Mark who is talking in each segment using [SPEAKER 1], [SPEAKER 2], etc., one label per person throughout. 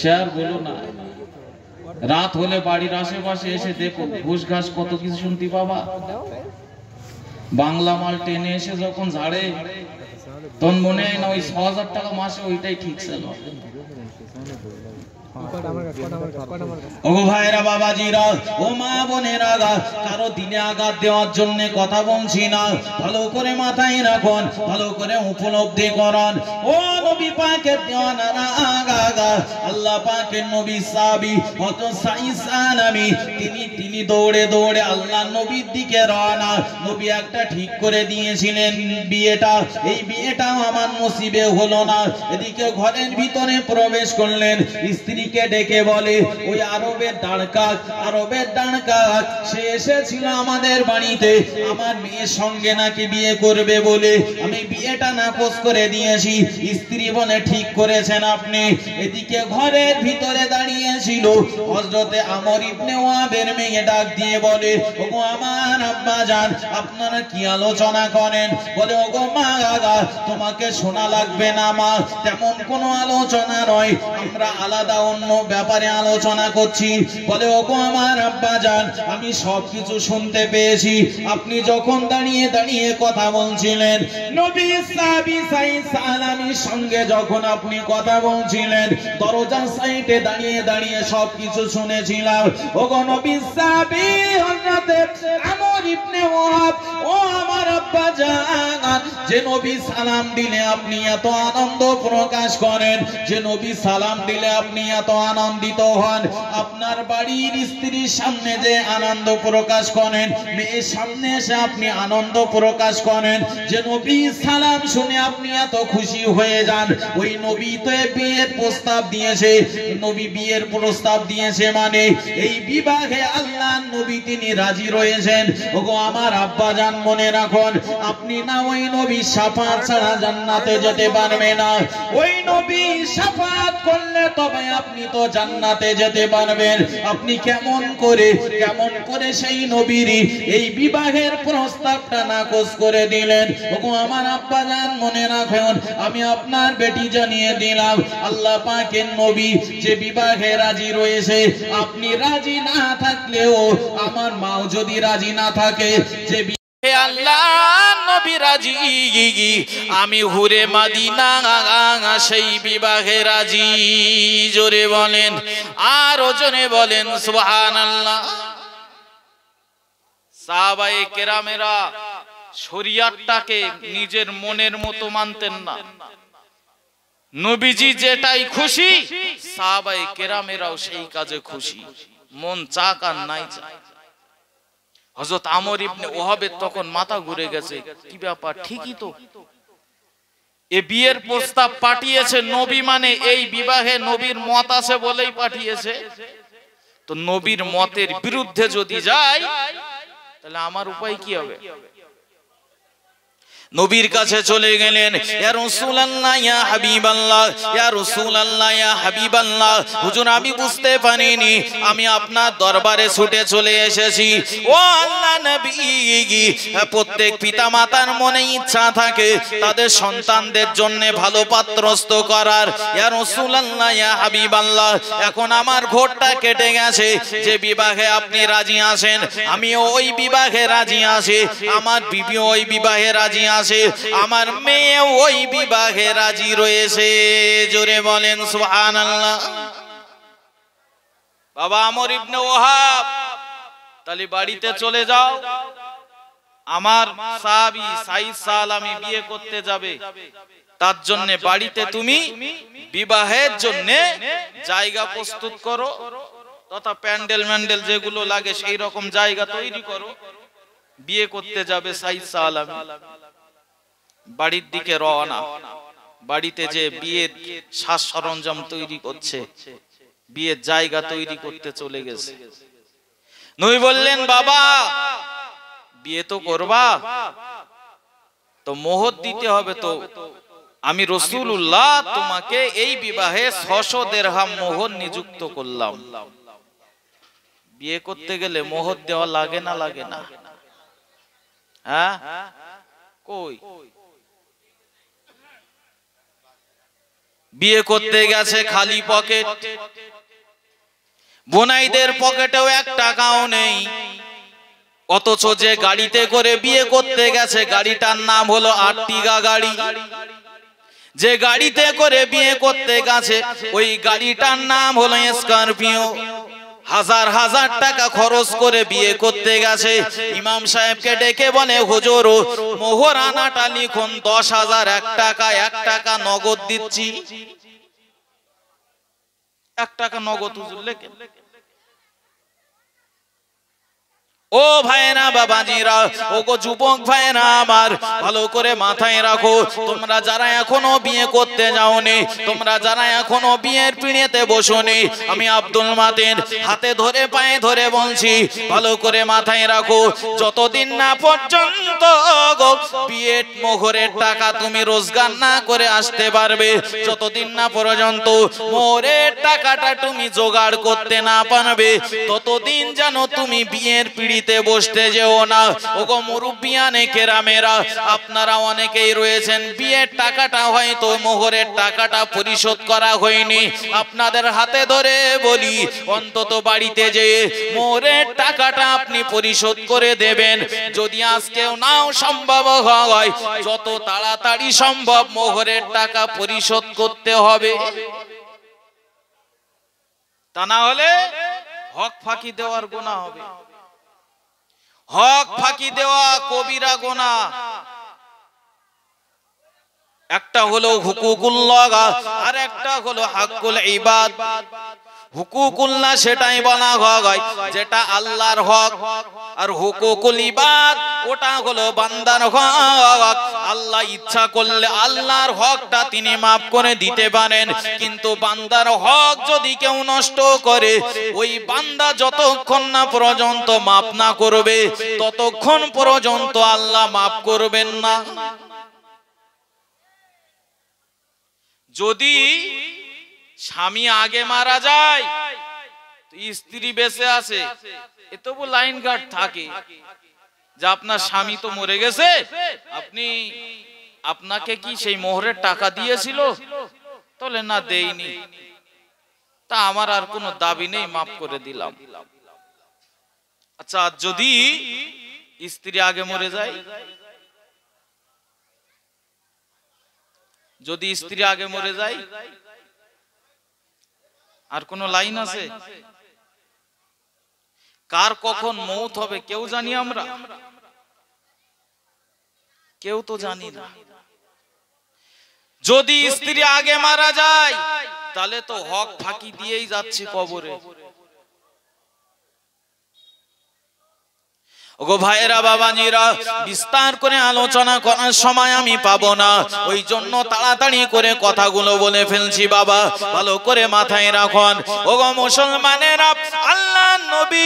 [SPEAKER 1] সে আর বলো না। রাত হলে বাড়ির আশেপাশে এসে দেখো ঘুষ ঘাস কত কিছু শুনতে পাবা। বাংলা মাল টেনে এসে যখন ঝাড়ে তখন মনে হয় না ওই ৬০০০ টাকা মাসে ওইটাই ঠিক ছিল। ওগো ভাইরা বাবাজিরা ও মা বোনেরা, কারো দিনে আঘাত দেওয়ার জন্য কথা বলছি না, ভালো করে মাথায় রাখুন, ভালো করে উপলব্ধি করুন। ও নবী পাকের দেওয়ানারা আগা আল্লাহ পাকের নবী সাহাবী কত সাইসান আমি তিনি দৌড়ে দৌড়ে আল্লাহ নবীর দিকে রওনা। নবী একটা ঠিক করে দিয়েছিলেন বিয়েটা, এই বিয়েটা আমার নসিবে হলো না। এদিকে ঘরের ভিতরে প্রবেশ করলেন, স্ত্রীকে ডেকে বলে ওই আরবের ডানকাক সে এসেছিল আমাদের বাড়িতে আমার মেয়ের সঙ্গে নাকি বিয়ে করবে বলে আমি বিয়েটা নাকচ করে দিয়েছি। স্ত্রী বলে ঠিক করেছেন আপনি। এদিকে ঘরের ভিতরে দাঁড়িয়েছিল হযরতে আমর ইবনে ওয়াবের মেয়ে ডাক দিয়ে বলে ওগো আমার আব্বা জান আপনারা কি আলোচনা করেন? বলে ওগো মা আগা তোমাকে শোনা লাগবে না মা, তেমন কোনো আলোচনা নয়, আমরা আলাদা অন্য ব্যাপারে আলোচনা করছি। বলে ওগো আমার আব্বা জান আমি সবকিছু শুনতে পেয়েছি, আপনি যখন দাঁড়িয়ে দাঁড়িয়ে কথা বলছিলেন নবী সাহাবী সালামির সঙ্গে যখন আপনি কথা বলছিলেন দরজার সাইডে দাঁড়িয়ে দাঁড়িয়ে সবকিছু শুনেছিলাম। ওগো নবী সাহাবী হযরতে আমর ইবনে ওয়াব ও আমার আব্বা জান যে নবী সালাম দিলে আপনি এত আনন্দ প্রকাশ করেন, যে নবী সালাম দিলে আপনি এত আনন্দিত হন, আপনার বাড়ির স্ত্রীর সামনে যে আনন্দ প্রকাশ করেন, মেয়ের সামনে এসে আপনি আনন্দ প্রকাশ করেন, যে নবী সালাম শুনে আপনি এত খুশি হয়ে যান, ওই নবী তো বিয়ের প্রস্তাব দিয়েছে। নবী বিয়ের প্রস্তাব দিয়েছে মানে এই বিবাহে আল্লাহ নবী তিনি রাজি রয়েছেন। ওগো আমার আব্বা জান মনে রাখুন, আপনি না ওই নবী শাফাত ছাড়া জান্নাতে যেতে পারবে না। ওই নবী শাফাত করলে তবে আপনি তো জান্নাতে যেতে পারবেন। আপনি কেমন করে সেই নবীর এই বিবাহের প্রস্তাবটা নাকচ করে দিলেন? ওগো আমার আব্বা জান মনে রাখুন, আমি আপনার বেটি জানিয়ে দিলাম আল্লাহ পাকের নবী যে বিবাহে রাজি রয়েছে। আপনি রাজি না থাকলেও আমার মাও যদি রাজি না থাকে যে আল্লাহ নবী রাজি, আমি হুরে মাদিনা সেই বিবাহে রাজি। জোরে বলেন আর ওজনে বলেন সুবহানাল্লাহ। সাহাবায়ে কেরামেরা শরিয়তটাকে নিজের মনের মতো মানতেন না। নবীজি যেটাই খুশি সাহাবায়ে কেরামেরাও সেই কাজে খুশি, মন চাক আর নাই চাক। হযরত আমর ইবনে ওয়াবের তখন মাথা ঘুরে গেছে, কি ব্যাপার, ঠিকই তো এ বিয়ের প্রস্তাব পাঠিয়েছে নবী, মানে এই বিবাহে নবীর মত আছে বলেই পাঠিয়েছে। তো নবীর মতের বিরুদ্ধে যদি যায় তাহলে আমার উপায় কি হবে? নবীর কাছে চলে গেলেন, ইয়া রাসূলুল্লাহ ইয়া হাবিবাল্লাহ, ইয়া রাসূলুল্লাহ ইয়া হাবিবাল্লাহ, হুজুর আমি বুঝতে পারিনি, আমি আপনার দরবারে ছুটে চলে এসেছি। ও আল্লাহ নবী, প্রত্যেক পিতামাতার মনে ইচ্ছা থাকে তাদের সন্তানদের জন্য ভালো পাত্রস্থ করার। ইয়া রাসূলুল্লাহ ইয়া হাবিবাল্লাহ, এখন আমার ঘোরটা কেটে গেছে, যে বিবাহে আপনি রাজি আছেন আমিও ওই বিবাহে রাজি আছি, আমার বিবিও ওই বিবাহে রাজি আছে, আমার মেয়ে ওই বিবাহে রাজি রয়েছে। জোরে বলেন সুবহানাল্লাহ। বাবা আমর ইবনে ওয়াহাব, তাহলে বাড়িতে চলে যাও, আমার সাহাবী সাইদ সালামি বিয়ে করতে যাবে, তার জন্য বাড়িতে তুমি বিবাহের জন্য জায়গা প্রস্তুত করো, তথা প্যান্ডেল ম্যান্ডেল যেগুলো লাগে সেই রকম জায়গা তৈরি করো, বিয়ে করতে যাবে সাইদ সালামি। বাড়ির দিকে রওনা, বাড়িতে যে বিয়ের সাজ সরঞ্জাম তৈরি করছে, বিয়ের জায়গা তৈরি করতে চলে গেছে। নবী বললেন বাবা বিয়ে তো করবা, তো মোহর দিতে হবে, তো আমি রাসূলুল্লাহ তোমাকে এই বিবাহে ৬০০ দিরহাম মোহর নিযুক্ত করলাম। বিয়ে করতে গেলে মোহর দেওয়া লাগে না লাগে না? হ্যাঁ কই বিয়ে করতে গেছে খালি পকেট, বোনাইদের পকেটেও 1 টাকাও নেই, অথচ যে গাড়িতে করে বিয়ে করতে গেছে গাড়িটার নাম হলো আর্টিগা গাড়ি। যে গাড়িতে করে বিয়ে করতে গেছে ওই গাড়িটার নাম হলো স্করপিও। হাজার হাজার টাকা খরচ করে বিয়ে করতে গেছে। ইমাম সাহেবকে ডেকে বলে, হুজুর মোহরানাটা লিখুন 10,000, 1 টাকা, 1 টাকা নগদ দিচ্ছি। 1 টাকা নগদ হুজুর লেখেন। ও ভাইরা বাবাজিরা, ও গো যুবক ভাইরা আমার, ভালো করে মাথায় রাখো, তোমরা যারা এখনো বিয়ে করতে যাওনি, তোমরা যারা এখনো বিয়ের পিঁড়িতে বসোনি, আমি আব্দুল মাতিন হাতে ধরে পায়ে ধরে বলছি, ভালো করে মাথায় রাখো, যতদিন না পর্যন্ত বিয়ের মোহরের টাকা তুমি রোজগার না করে আসতে পারবে, যতদিন না পর্যন্ত মোহরের টাকাটা তুমি জোগাড় করতে না পারবে, ততদিন যেন তুমি বিয়ের পিঁড়ি বসতে যেও না। ওগো মুরব্বিয়ানে কেরামেরা, আপনারা অনেকেই রয়েছেন বিয়ের টাকাটা হয়তো মোহরের টাকাটা পরিশোধ করা হয়নি, আপনাদের হাতে ধরে বলি অন্তত বাড়িতে যে মোহরের টাকাটা আপনি পরিশোধ করে দেবেন। যদি আজকেও নাও সম্ভব হয়, যত তাড়াতাড়ি সম্ভব মোহরের টাকা পরিশোধ করতে হবে, তা না হলে হক ফাঁকি দেওয়ার গুনাহ হবে। হক ফাঁকি দেওয়া কবিরা গুনাহ। একটা হলো হুকুকুল্লাহ আর একটা হলো হাক্কুল ইবাদ। হুকুকুল্লাহ সেটাই বলা হয় যেটা আল্লাহর হক, আর হুকুকুল ইবাদ ওটা হলো বান্দার হক। আল্লাহ ইচ্ছা করলে আল্লাহর হকটা তিনি মাফ করে দিতে পারেন, কিন্তু বান্দার হক যদি কেউ নষ্ট করে, ওই বান্দা যতক্ষণ না পর্যন্ত মাফ না করবে ততক্ষণ পর্যন্ত আল্লাহ মাফ করবেন না। যদি স্বামী আগে মারা যায়, স্ত্রী বেঁচে আছে, এ তবু লাইন গার্ড থাকে যে আপনার স্বামী তো মরে গেছে, আপনাকে কি সেই মোহরের টাকা দিয়েছিল? তাহলে না, দেইনি, তা আমার আর কোনো দাবি নেই, মাফ করে দিলাম। আচ্ছা, যদি স্ত্রী আগে মরে যায়, যদি স্ত্রী আগে মরে যায়, আর কোন লাইন আছে? কার কখন মৌত হবে কেউ জানি আমরা? কেউ তো জানি না। যদি স্ত্রী আগে মারা যায় তাহলে তো হক ফাঁকি দিয়েই যাচ্ছে কবরে। ওগো ভাইরা বাবাজিরা, বিস্তার করে আলোচনা করার সময় আমি পাবো না, ওই জন্য তাড়াতাড়ি করে কথাগুলো বলে ফেলছি। বাবা ভালো করে মাথায় রাখুন। ওগো মুসলমানেরা, আল্লাহ নবী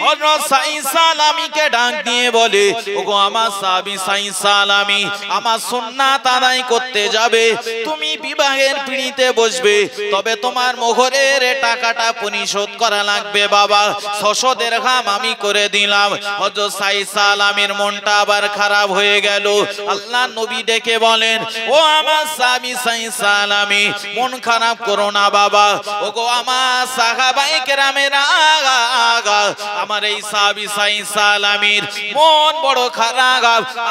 [SPEAKER 1] হযরত সাঈদ সালামীকে ডাক দিয়ে বলে, ওগো আমার সাহাবী সাঈদ সালামী, আমার সুন্নাত আদায় করতে যাবে, তুমি বিবাহের পিঁড়িতে বসবে, তবে তোমার মোহরের টাকাটা পরিশোধ করা লাগবে। বাবা 600 দিরহাম আমি করে দিলাম। হযরত সাঈদ সালামীর মনটা আবার খারাপ হয়ে গেল। আল্লাহ নবী ডেকে বলেন, ও আমার সাহাবী সাঈদ সালামী, মন খারাপ করো না বাবা। ওগো আমার সাহাবায়ে কেরামেরা, আমার এই সাহাবী সাঈদ সালামীর মন বড় খারাপ,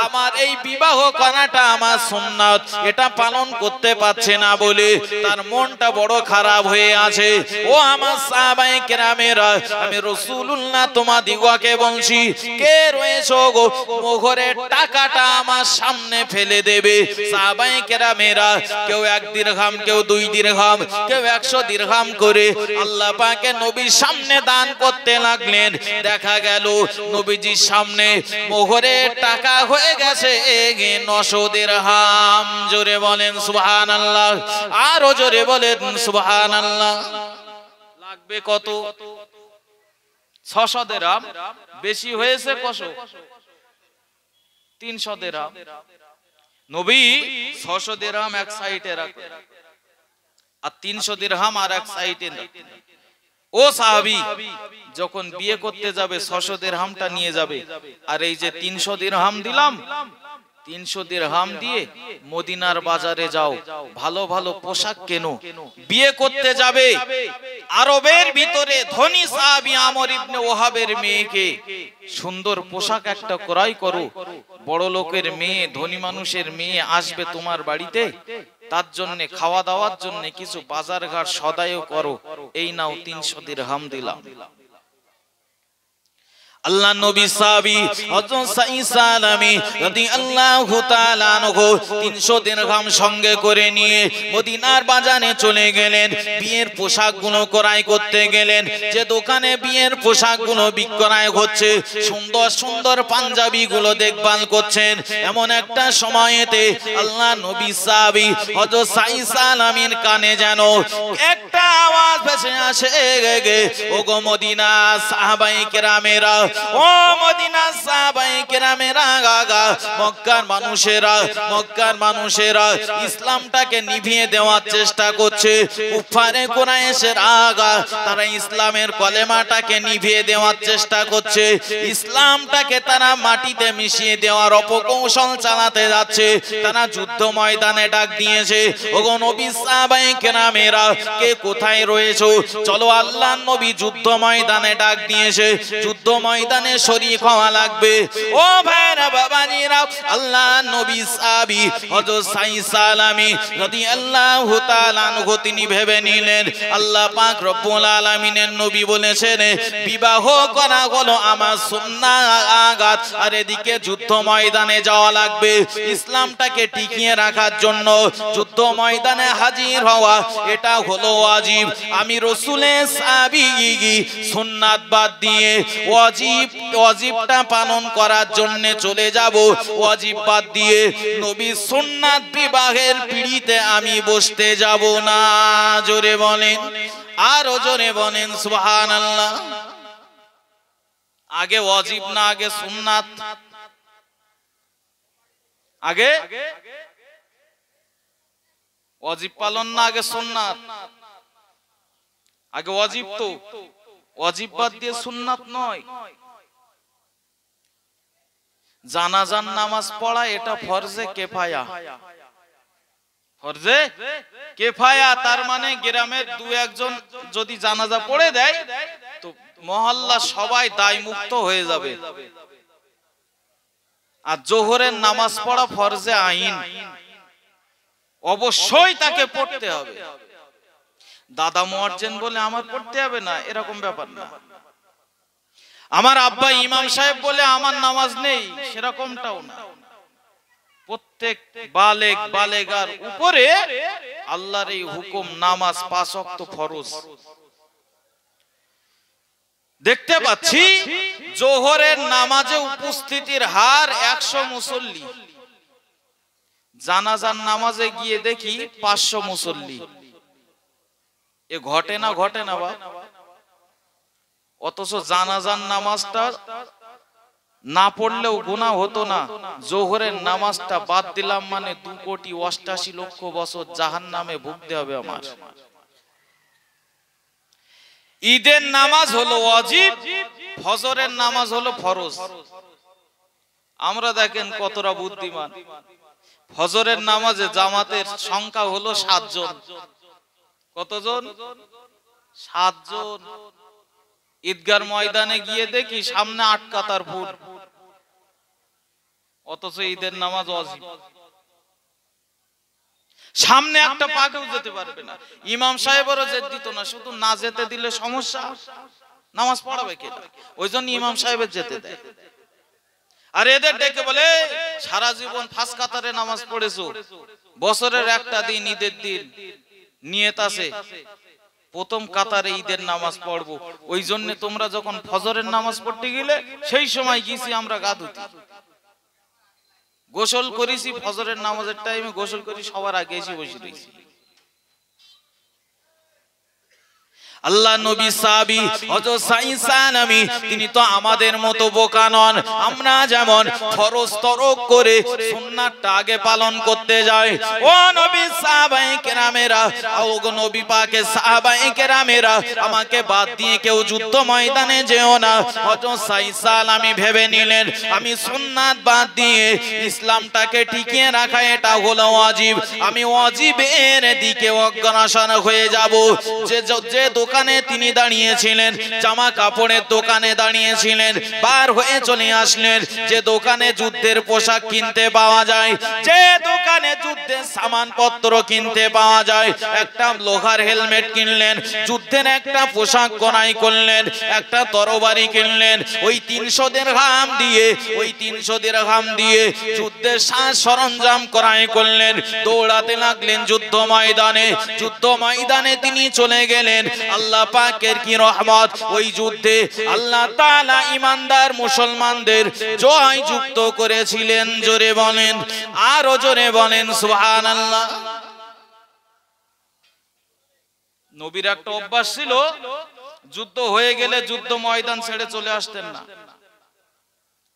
[SPEAKER 1] আমার এই বিবাহ করাটা আমার সুন্নাত, এটা পালন করতে পারছে না বলে তার মনটা বড় খারাপ হয়ে আছে। ও আমার সাহাবায়ে কেরামেরা, আমি রাসূলুল্লাহ তোমাদিগকে বলছি, কে রয়েছো গো মোহরের টাকাটা আমার সামনে ফেলে দেবে? সাহাবায়ে কেরামেরা কেউ 1 দিরহাম, কেউ 2 দিরহাম, কেউ 100 দিরহাম করে আল্লাহ পাকের নবীর সামনে দান করতে লাগলেন। দেখা গেল নবীজির সামনে মোহরের টাকা হয়ে গেছে 900 দিরহাম। জোরে বলেন সুবহানাল্লাহ, আরো জোরে বলেন সুবহানাল্লাহ। লাগবে কত? 600 দিরহাম। বেশি হয়েছে কত? 300 দিরহাম। নবী 600 দিরহাম এক সাইডে রাখলেন আর 300 দিরহাম আর এক সাইডে। ও সাহাবী যখন বিয়ে করতে যাবে 600 দিরহামটা নিয়ে যাবে, আর এই যে 300 দিরহাম দিলাম,
[SPEAKER 2] 300 দিরহাম দিয়ে মদিনার বাজারে যাও, ভালো ভালো পোশাক কেনো, বিয়ে করতে যাবে। আরবের ভিতরে ধনী সাহাবী আমর ইবনে ওয়াহাবের মেয়েকে সুন্দর পোশাক একটা ক্রয় করো। বড় লোকের মেয়ে, ধনী মানুষের মেয়ে আসবে তোমার বাড়িতে, তার জন্য খাওয়া দাওয়ার জন্য কিছু বাজার ঘাট সদাইও করো। এই নাও 300 দিরহাম দিলাম। আল্লাহ নবী সাহাবী হযরত সাঈসা আলামী রাদিয়াল্লাহু তাআলা আনহু 300 দিরহাম সঙ্গে করে নিয়ে মদিনার বাজারে চলে গেলেন। বিয়ের পোশাকগুলো ক্রয় করতে গেলেন। যে দোকানে বিয়ের পোশাকগুলো বিক্রয় হচ্ছে, সুন্দর সুন্দর পাঞ্জাবিগুলো দেখভাল করছেন। এমন একটা সময়েতে আল্লাহ নবী সাহাবী হযরত সাঈসা আলামীর কানে যেন একটা আওয়াজ ভেসে আসে, ওগো মদিনা সাহাবায়ে কেরামেরা, ও মদিনা সাহাবায়ে কেরামেরা, মক্কার মানুষেরা ইসলামটাকে নিভিয়ে দেওয়ার চেষ্টা করছে। কুফারে কুরাইশের তারা ইসলামের কলেমাটাকে নিভিয়ে দেওয়ার চেষ্টা করছে। ইসলামটাকে তারা মাটিতে মিশিয়ে দেওয়ার অপকৌশল চালাতে যাচ্ছে। তারা যুদ্ধ ময়দানে ডাক দিয়েছে, ওগো নবী সাহাবায়ে কেরামেরা, কে কোথায় রয়েছো? চলো, আল্লাহর নবী যুদ্ধ ময়দানে ডাক দিয়েছে, যুদ্ধ ময়দানে শরীক হওয়া লাগবে। ও ভাইরা বাবাজিরা, আল্লাহর নবী সাহাবী হযরত সাঈসা আলামী রাদিয়াল্লাহু তাআলা আনহু তিনি ভেবে নিলেন, আল্লাহ পাক রব্বুল আলামিনের নবী বলেছেন বিবাহ করা হলো আমার সুন্নাত, আর এদিকে যুদ্ধ ময়দানে যাওয়া লাগবে। ইসলামটাকে টিকিয়ে রাখার জন্য যুদ্ধ ময়দানে হাজির হওয়া এটা হলো ওয়াজিব। আমি রাসূলের সাহাবী সুন্নাত বাদ দিয়ে ওয়াজিবটা পালন করার জন্য চলে যাব। ওয়াজিব বাদ দিয়ে নবী সুন্নাত বিবাহের পিড়িতে আমি বসতে যাব না। জোরে বলেন, আরো জোরে বলেন সুবহানাল্লাহ। আগে ওয়াজিব না আগে সুন্নাত? আগে ওয়াজিব পালন না আগে সুন্নাত? আগে ওয়াজিব, তো ওয়াজিব বাদ দিয়ে সুন্নাত নয়। জানাজার নামাজ পড়া এটা ফরজে কিফায়া। ফরজে কিফায়া তার মানে গ্রামের দু একজন যদি জানাজা পড়ে দেয় তো মহল্লা সবাই দায় মুক্ত হয়ে যাবে। আর জোহরের নামাজ পড়া ফরজে আইন, অবশ্যই তাকে পড়তে হবে। দাদা মুয়াজ্জিন বলে আমার পড়তে হবে না, এরকম ব্যাপার না। আমার আব্বা ইমাম সাহেব বলে আমার নামাজ নেই, সেরকমটাও না। প্রত্যেক বালেগার উপরে আল্লাহর এই হুকুম, নামাজ 5 ওয়াক্ত ফরজ। দেখতে পাচ্ছি জোহরের নামাজে উপস্থিতির হার 100 মুসল্লি, জানাজার নামাজে গিয়ে দেখি 500 মুসল্লি। এ ঘটে না বা? অথচ জানাজার নামাজটা না পড়লেও গুনাহ হতো না। জোহরের নামাজটা বাদ দিলাম মানে 2,88,00,000 বছর জাহান্নামে ভুগতে হবে আমার। ঈদের নামাজ হলো ওয়াজিব, ফজরের নামাজ হলো ফরজ। আমরা দেখেন কতটা বুদ্ধিমান। ফজরের নামাজে জামাতের সংখ্যা হলো 7 জন। কতজন? 7 জন। ঈদগার ময়দানে গিয়ে দেখি সামনে 8 কাতার ফুট, অথচ ঈদের নামাজ ওয়াজিব। সামনে একটা পাকেও যেতে পারবে না, ইমাম সাহেবেরও যেতে দিত না। শুধু না যেতে দিলে সমস্যা, নামাজ পড়াবে কে? ওই জন্য ইমাম সাহেবের যেতে দেয়। আর এদের ডেকে বলে সারা জীবন 5 কাতারে নামাজ পড়েছো, বছরের একটা দিন ঈদের দিন নিয়ত আছে প্রথম কাতারে ঈদের নামাজ পড়বো। ওই জন্য তোমরা যখন ফজরের নামাজ পড়তে গেলে সেই সময় গেছি আমরা গা ধুতে, গোসল করেছি। ফজরের নামাজের টাইমে গোসল করি, সবার আগে এসে বসে রয়েছি। আল্লাহ নবী সাহাবী হযরত সাঈদ সালামী তিনি তো আমাদের মতো বোকা নন। আমরা যেমন ফরজ তরক করে সুন্নাতটা আগে পালন করতে যাই, ও নবী সাহাবায়ে কেরামেরা, ও নবী পাকের সাহাবায়ে কেরামেরা, আমাকে বাদ দিয়ে কেউ যুদ্ধ ময়দানে যেও না। হযরত সাঈদ সালামী ভেবে নিলেন আমি সুন্নাত বাদ দিয়ে ইসলামটাকে টিকিয়ে রাখা এটা হলো ওয়াজিব, আমি ওয়াজিবের দিকে অগ্রসর হয়ে যাব। যে দোকানে তিনি দাঁড়িয়েছিলেন, জামা কাপড়ের দোকানে দাঁড়িয়েছিলেন, বার হয়ে চলে আসলেন যে দোকানে যুদ্ধের পোশাক কিনতে পাওয়া যায়, যে দোকানে যুদ্ধের সামানপত্র কিনতে পাওয়া যায়। একটা লোহার হেলমেট কিনলেন, যুদ্ধের একটা পোশাক ক্রয় করলেন, একটা তরবারি কিনলেন। ওই 300 দিরহাম দিয়ে, ওই 300 দিরহাম দিয়ে যুদ্ধের সাজ সরঞ্জাম ক্রয় করলেন। দৌড়াতে লাগলেন যুদ্ধ ময়দানে। যুদ্ধ ময়দানে তিনি চলে গেলেন। আল্লাহ পাকের কি রহমত, ওই যুদ্ধে আল্লাহ তাআলা ঈমানদার মুসলমানদের জয় যুক্ত করেছিলেন। জোরে বলেন, আরো জোরে বলেন সুবহানাল্লাহ। নবীর একটা অভ্যাস ছিল, যুদ্ধ হয়ে গেলে যুদ্ধ ময়দান ছেড়ে চলে আসতেন না।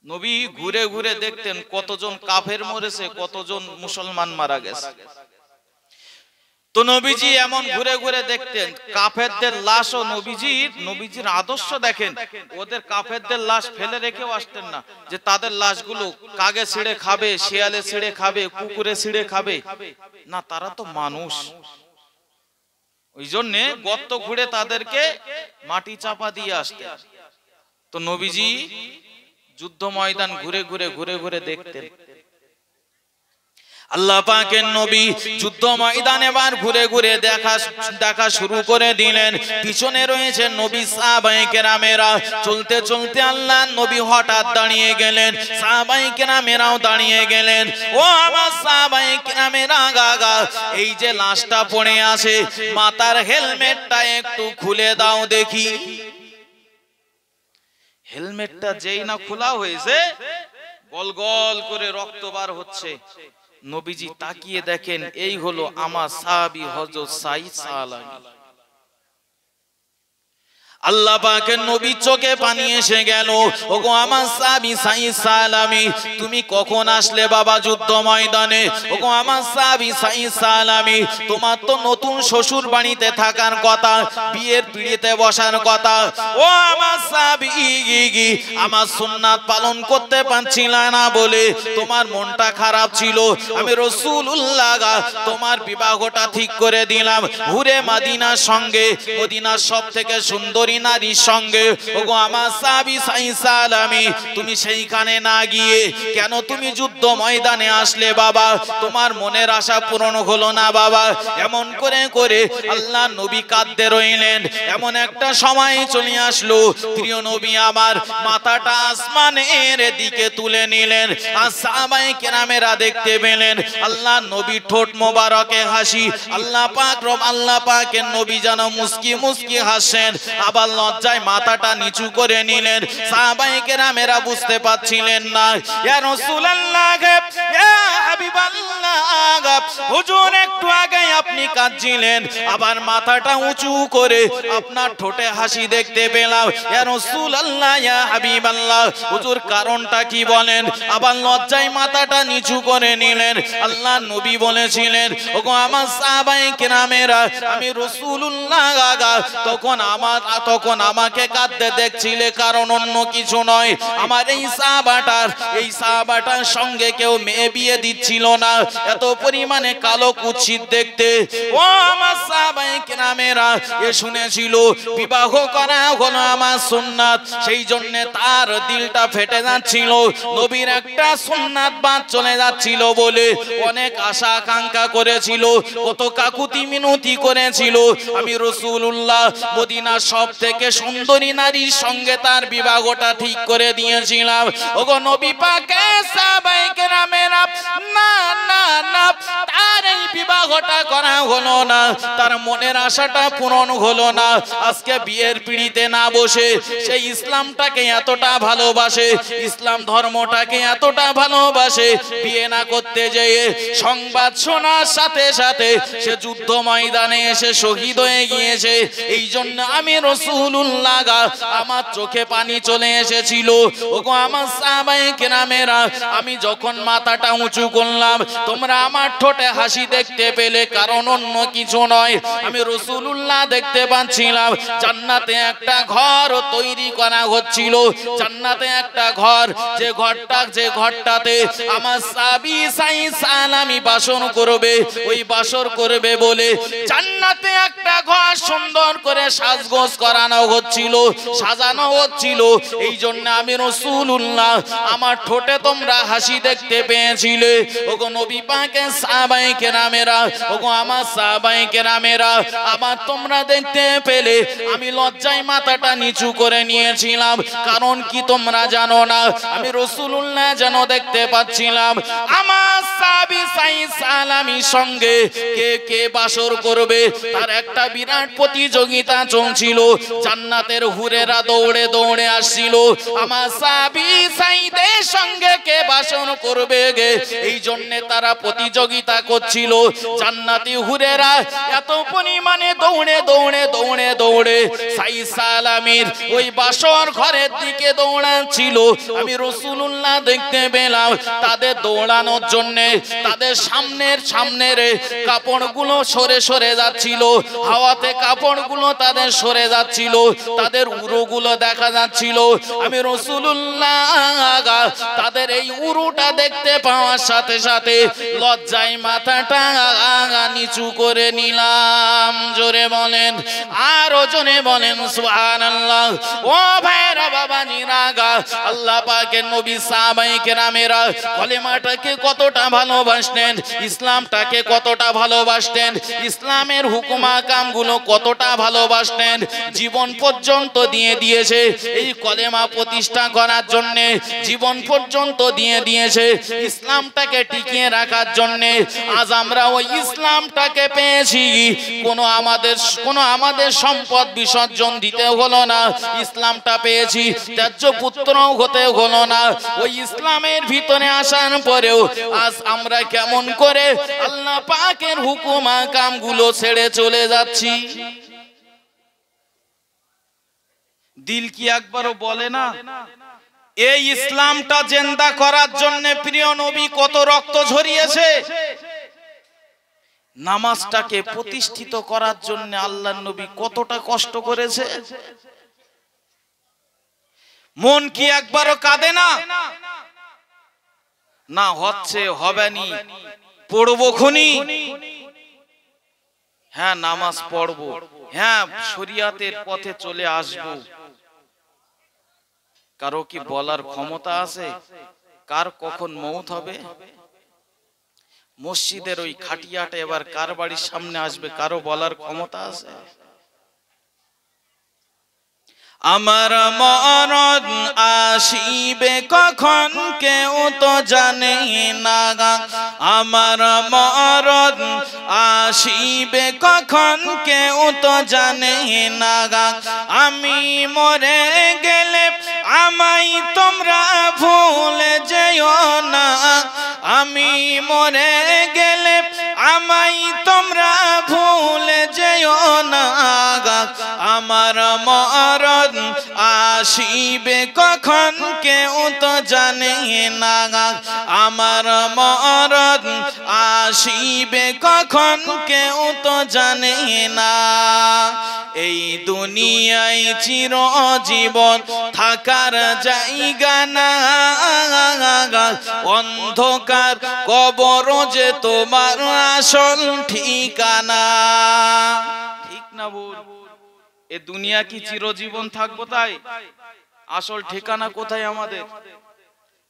[SPEAKER 2] নবী ঘুরে ঘুরে দেখতেন কতজন কাফের মরেছে, কতজন মুসলমান মারা গেছে। তো নবীজি এমন ঘুরে ঘুরে দেখতেন কাফেরদের লাশ, ও নবীজির আদর্শ দেখেন, ওদের কাফেরদের লাশ ফেলে রেখেও আসতেন না যে তাদের লাশগুলো কাগে ছিঁড়ে খাবে, শিয়ালে ছিঁড়ে খাবে, কুকুরে ছিঁড়ে খাবে না, তারা তো মানুষ। ওই জন্য গর্ত ঘুরে তাদেরকে মাটি চাপা দিয়ে আসতেন। তো নবীজি যুদ্ধ ময়দান ঘুরে ঘুরে দেখতেন। আল্লাহ পাকের নবী যুদ্ধ ময়দানে বার ঘুরে ঘুরে দেখা শুরু করে দিলেন। পিছনে রয়েছে নবী সাহাবায়ে কেরামেরা। চলতে চলতে আল্লাহ নবী হঠাৎ দাঁড়িয়ে গেলেন, সাহাবায়ে কেরামেরাও দাঁড়িয়ে গেলেন। ও আমার সাহাবায়ে কেরামেরা, গাগা এই যে লাশটা পড়ে আছে, মাথার হেলমেটটা একটু খুলে দাও দেখি। হেলমেটটা যেই না খোলা হয়েছে, গল গল করে রক্ত বার হচ্ছে। নবীজি তাকিয়ে দেখেন এই হলো আমার সাহাবী হযরত সাঈদ সালামী। আল্লাহ পাকের নবী চোখে পানি এসে গেল। ওগো আমার সাহাবী সাঈদ সালামী, তুমি কখন আসলে বাবা যুদ্ধ ময়দানে? ওগো আমার সাহাবী সাঈদ সালামী, তোমার তো নতুন শ্বশুর বাড়িতে থাকার কথা, বিয়ের পিড়িতে বসার কথা। ও আমার সাহাবী, আমার সুন্নাত পালন করতে পারছিল না বলে তোমার মনটা খারাপ ছিল। আমি রাসূলুল্লাহ তোমার বিবাহটা ঠিক করে দিলাম হুরে মদিনার সঙ্গে, মদিনার সবথেকে সুন্দরী নারীর সঙ্গে। ওগো আমার সাহাবী সাঈদ সালামী, তুমি সেইখানে না গিয়ে কেন তুমি যুদ্ধ ময়দানে আসলে বাবা? তোমার মনের আশা পূরণ হলো না বাবা। এমন করে করে আল্লাহ নবী কাঁদতে রইলেন। এমন একটা সময় চলে আসলো, প্রিয় নবী আমার মাথাটা আসমানের দিকে তুলে নিলেন। আর সাহাবায়ে কেরামেরা দেখতে পেলেন আল্লাহ নবী ঠোঁট মোবারকে হাসি। আল্লাহ পাকের নবী যেন মুস্কি মুস্কি হাসেন, আবার লজ্জায় মাথাটা নিচু করে নিলেন। সাহাবায়ে কেরামেরা বুঝতে পারছিলেন না। ইয়া রাসূলুল্লাহ, ইয়া হাবিবাল্লাহ, হুজুর একটু আগে আপনি কাঁদছিলেন, আবার মাথাটা উঁচু করে আপনার ঠোঁটে হাসি দেখতে পেলাম। ইয়া রাসূলুল্লাহ, ইয়া হাবিবাল্লাহ, হুজুর কারণটা কি বলেন? আবার লজ্জায় মাথাটা নিচু করে নিলেন। আল্লাহ নবী বলেছিলেন, ওগো আমার সাহাবায়ে কেরামেরা, আমি রাসূলুল্লাহ তখন আমাকে কাঁদতে দেখছিলে, কারণ অন্য কিছু নয়। আমার এই সাহাবাটার সঙ্গে কেউ মেয়ে বিয়ে দিচ্ছিল না, এত পরিমাণে কালো কুৎসিত দেখতে। ও আমার সাহাবায়ে কেরামেরা, এ শুনেছিল বিবাহ করা হলো আমার সুন্নাত, সেই জন্য তার দিলটা ফেটে যাচ্ছিল। নবীর একটা সুন্নাত বাদ চলে যাচ্ছিল বলে অনেক আশা আকাঙ্ক্ষা করেছিল, কত কাকুতি মিনতি করেছিল। আমি রাসূলুল্লাহ মদিনার সবথেকে সুন্দরী নারীর সঙ্গে তার বিবাহটা ঠিক করে দিয়েছিলাম। ওগো নবী পাকের সাহাবায়ে কেরামেরা, না না না, তার এই বিবাহটা করা হলো না, তার মনের আশাটা পূরণ হলো না। আজকে বিয়ের পিড়িতে না বসে সেই ইসলামটাকে এতটা ভালোবাসে, ইসলাম ধর্মটাকে এতটা ভালোবাসে, বিয়ে না করতে যেয়ে সংবাদ শোনার সাথে সাথে সে যুদ্ধ ময়দানে এসে শহীদ হয়ে গিয়েছে। এই জন্য আমি রাসূলুল্লাহ আমার চোখে পানি চলে এসেছিল। ওগো আমার সাহাবায়ে কেরামেরা, আমি যখন মাথাটা উঁচু করলাম তোমরা আমার ঠোঁটে হাসি দেখতে পেলে, কারণ অন্য কিছু নয়, আমি রাসূলুল্লাহ দেখতে পাচ্ছিলাম জান্নাতে একটা ঘর তৈরি করা হচ্ছিল। জান্নাতে একটা ঘর, যে ঘরটাতে আমার সাহাবী সাইদ সালামি বাসন করবে, ওই বাসর করবে বলে জান্নাতে একটা ঘর সুন্দর করে সাজগোজ করানো হচ্ছিল, সাজানো হচ্ছিল। এই জন্য আমি রাসূলুল্লাহ আমার ঠোঁটে তোমরা হাসি দেখতে পেয়েছিলে। ওগো নবী পাকের সাহাবায়ে কেরামেরা, ওগো আমার সাহাবায়ে কেরামেরা, আমার তোমরা দেখতে পেলে আমি লজ্জায় মাথাটা নিচু করে নিয়েছিলাম। কারণ কি তোমরা জানো না, আমি রাসূলুল্লাহ যেন দেখতে পাচ্ছিলাম আমার সাহাবী সাইদ সালামির সঙ্গে কে কে বাসর করবে, তার একটা বিরাট প্রতিযোগিতা চলছিল। জান্নাতের হুরেরা দৌড়ে দৌড়ে আসছিল আমার সাহাবী সাইদের সঙ্গে কে বাসর করবে গে, এই জন্য তারা প্রতিযোগিতা করছিল। জান্নাতি হুরেরা এত পরিমাণে দৌড়ে দৌড়ে দৌড়ে দৌড়ে সাইদ সালামির ওই বাসর ঘরের দিকে দৌড়াচ্ছিল। আমি রাসূলুল্লাহ দেখতে পেলাম তাদের দৌড়ানোর জন্য তাদের সামনের কাপড়গুলো সরে সরে যাচ্ছিল, হাওয়াতে কাপড়গুলো তাদের সরে যাচ্ছিল, তাদের উরুগুলো দেখা যাচ্ছিল। আমি রাসূলুল্লাহ তাদের এই উরুটা দেখতে পাওয়ার সাথে সাথে লজ্জায় মাথাটা নিচু করে নিলাম। জোরে বলেন, আরো জোরে বলেন সুবহানাল্লাহ। ও ভাইরা বাবাজিরা, আল্লাহ পাকের নবী সাহাবায়ে কেরামেরা কলেমাটাকে কতটা ভালোবাসতেন, ইসলামটাকে কতটা ভালোবাসতেন, ইসলামের হুকুম আহকামগুলো কতটা ভালোবাসতেন, জীবন পর্যন্ত দিয়ে দিয়েছে এই কলেমা প্রতিষ্ঠা করার জন্য, জীবন পর্যন্ত দিয়ে দিয়েছে ইসলামটাকে টিকিয়ে রাখার জন্য। আজ আমরা ওই ইসলামটাকে পেয়েছি, কোনো আমাদের সম্পদ বিসর্জন দিতে হলো না, ইসলামটা পেয়েছি, ত্যায্য পুত্র হতে হলো না। ওই ইসলামের ভিতরে আসার পরেও আজ আমরা কেমন করে আল্লাহ পাকের হুকুম আহকামগুলো ছেড়ে চলে যাচ্ছি। দিল কি একবারও বলে না এই ইসলামটা জিন্দা করার জন্য প্রিয় নবী কত রক্ত ঝরিয়েছে, নামাজটাকে প্রতিষ্ঠিত করার জন্য আল্লাহর নবী কতটা কষ্ট করেছে। মন কি একবারও কাঁদে না? না হচ্ছে হবেনি, পড়বো খুনি, হ্যাঁ নামাজ পড়বো, হ্যাঁ শরিয়াতের পথে চলে আসবো। কারো কি বলার ক্ষমতা আছে কার কখন মৌত হবে? মসজিদের ওই খাটিয়াটা এবার কার বাড়ির সামনে আসবে কারো বলার ক্ষমতা আছে? আমার মরণ আসিবে কখন কেউ তো জানে না, আমার মরণ আসিবে কখন কেউ তো জানে না। আমি মরে গেলে আমায় তোমরা ভুলে যেও না, আমি মরে গেলে আমায় তোমরা ভুলে যেও না। আমার মরণ আসিবে কখন কেউ তো জানে না, আমার মরণ আসিবে কখন কেউ তো জানে না। এই দুনিয়ায় চিরজীবন থাকার জায়গা না, অন্ধকার কবর যে তোমার আসল ঠিকানা। ঠিক না বল? এ দুনিয়া কি চিরজীবন থাকবো? তাই আসল ঠিকানা কোথায় আমাদের?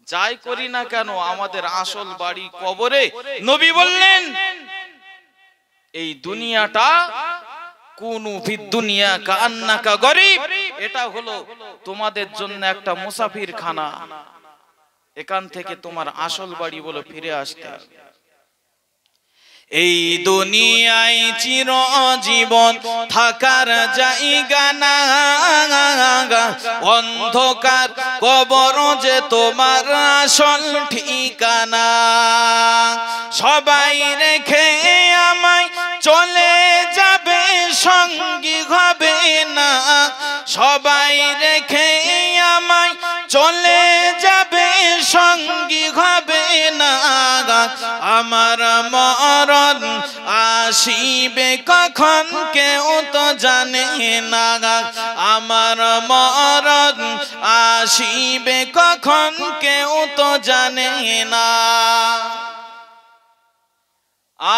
[SPEAKER 2] যাই করি না কেন আমাদের আসল বাড়ি কবরে। নবী বললেন এই দুনিয়াটা কুনু ফিদ দুনিয়া কান্নাকা গরিব, এটা হলো তোমাদের জন্য একটা মুসাফির খানা, এখান থেকে তোমার আসল বাড়ি বলে ফিরে আসতে হবে। এই দুনিয়ায় চিরজীবন থাকার জায়গা না, অন্ধকার কবর যে তোমার আসল ঠিকানা। সবাই রেখে আমায় চলে যাবে, সঙ্গী হবে না। সবাই রেখে আমায় চলে যাবে, সঙ্গী হবে না। আমার মরণ আসিবে কখন কেউ তো জানে না। আমার মরণ আসিবে কখন কেউ তো জানে না।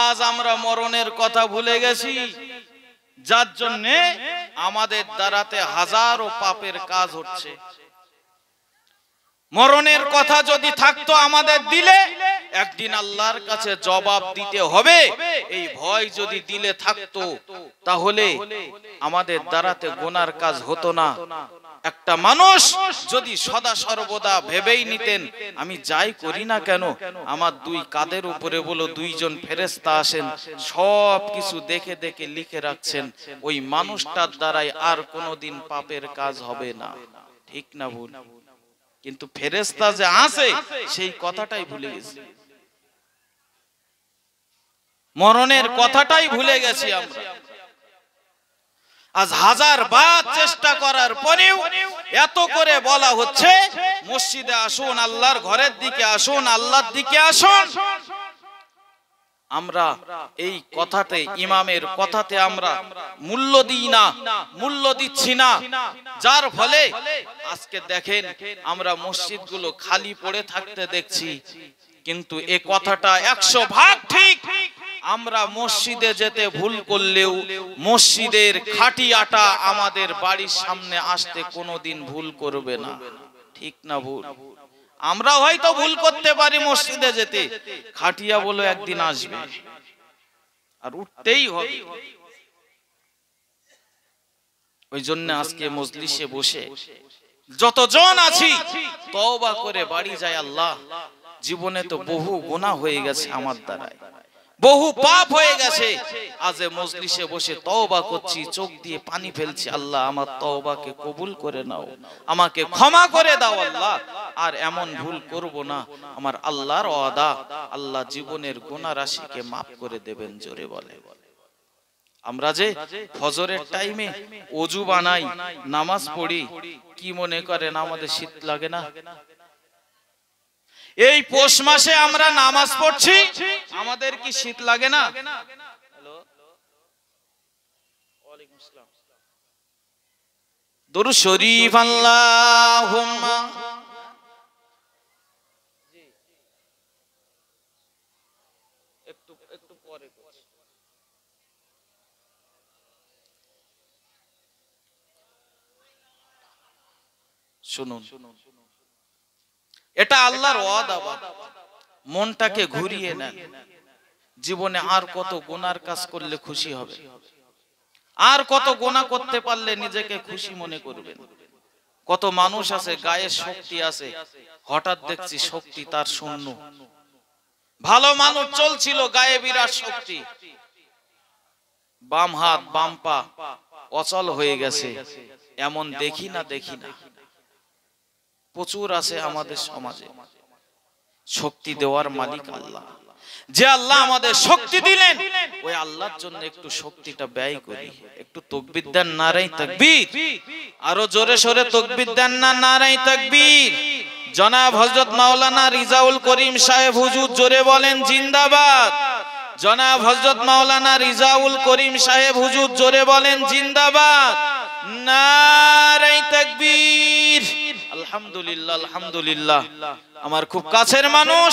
[SPEAKER 2] আজ আমরা মরণের কথা ভুলে গেছি, যার জন্য আমাদের দ্বারাতে হাজারো পাপের কাজ হচ্ছে। মরণের কথা যদি থাকতো আমাদের দিলে, একদিন আল্লাহর কাছে জবাব দিতে হবে, এই ভয় যদি দিলে থাকতো তাহলে আমাদের দ্বারাতে গুনার কাজ হতো না। একটা মানুষ যদি সদা সর্বদা ভেবেই নিতেন, আমি যাই করি না কেন আমার দুই কাঁধের উপরে বলো দুইজন ফেরেশতা আসেন, সব কিছু দেখে দেখে লিখে রাখছেন, ওই মানুষটার দ্বারাই আর কোনোদিন পাপের কাজ হবে না। ঠিক না ভুল? কিন্তু ফেরেশতা যে আছে সেই কথাটাই ভুলে গেছি, মরণের কথাটাই ভুলে গেছি আমরা। আজ হাজার বার চেষ্টা করার পরেও এত করে বলা হচ্ছে মসজিদে আসুন, আল্লাহর ঘরের দিকে আসুন, আল্লাহর দিকে আসুন। আমরা এই কথাতে, ইমামের কথাতে আমরা মূল্য দিই না, মূল্য দিচ্ছি না, যার ফলে আজকে দেখেন আমরা মসজিদগুলো খালি পড়ে থাকতে দেখছি। কিন্তু এ কথাটা 100 ভাগ ঠিক। আমরা মসজিদে যেতে ভুল করলেও মসজিদের খাঁটি আটা আমাদের বাড়ির সামনে আসতে কোনোদিন ভুল করবে না। ঠিক না ভুল? আমরা হয়তো ভুল করতে পারি মসজিদে যেতে, খাটিয়া বলো একদিন আসবে আর উঠতেই হবে। ওই জন্য আজকে মজলিসে বসে যতজন আছি তওবা করে বাড়ি যায়। আল্লাহ, জীবনে তো বহু গুনাহ হয়ে গেছে আমার দ্বারায়, বহু পাপ হয়ে গেছে। আজ মজলিসে বসে তওবা করছি, চোখ দিয়ে পানি ফেলছি। আল্লাহ, আমার তওবাকে কবুল করে নাও, আমাকে ক্ষমা করে দাও আল্লাহ, আর এমন ভুল করব না। আমার আল্লাহর ওয়াদা, আল্লাহ জীবনের গুনাহ রাশিকে মাফ করে দেবেন। জোরে বলে। আমরা যে ফজরের টাইমে ওযু বানাই, নামাজ পড়ি, কি মনে করেন আমাদের শীত লাগে না? এই পৌষ মাসে আমরা নামাজ পড়ছি, আমাদের কি শীত লাগে না? দুরূদ শরীফ। আল্লাহুম্মা একটু পরে শুনুন, এটা আল্লাহর ওয়াদা। মনটাকে ঘুরিয়ে নেন। জীবনে আর কত গুনার কাজ করলে খুশি হবে, আর কত গুনাহ করতে পারলে নিজেকে খুশি মনে করবেন। কত মানুষ আছে গায়ে শক্তি আছে, হঠাৎ দেখছি শক্তি তার শূন্য। ভালো মানুষ চলছিল, গায়ে বিরাট শক্তি, বাম হাত বাম পা অচল হয়ে গেছে। এমন দেখি না প্রচুর আছে আমাদের সমাজে। শক্তি দেওয়ার মালিক আল্লাহ। যে আল্লাহ আমাদের শক্তি দিলেন, ওই আল্লাহর জন্য একটু শক্তিটা ব্যয় করি। একটু তাকবীর দেন, নারায়ে তাকবীর। আরো জোরে সোরে তাকবীর দেন না, নারায়ে তাকবীর। জনাব হযরত মাওলানা রিজাউল করিম সাহেব হুজুর জোরে বলেন জিন্দাবাদ। জনাব হযরত মাওলানা রিজাউল করিম সাহেব হুজুর জোরে বলেন জিন্দাবাদ। নারায়ে তাকবীর। আলহামদুলিল্লাহ, আলহামদুলিল্লাহ। আমার খুব কাছের মানুষ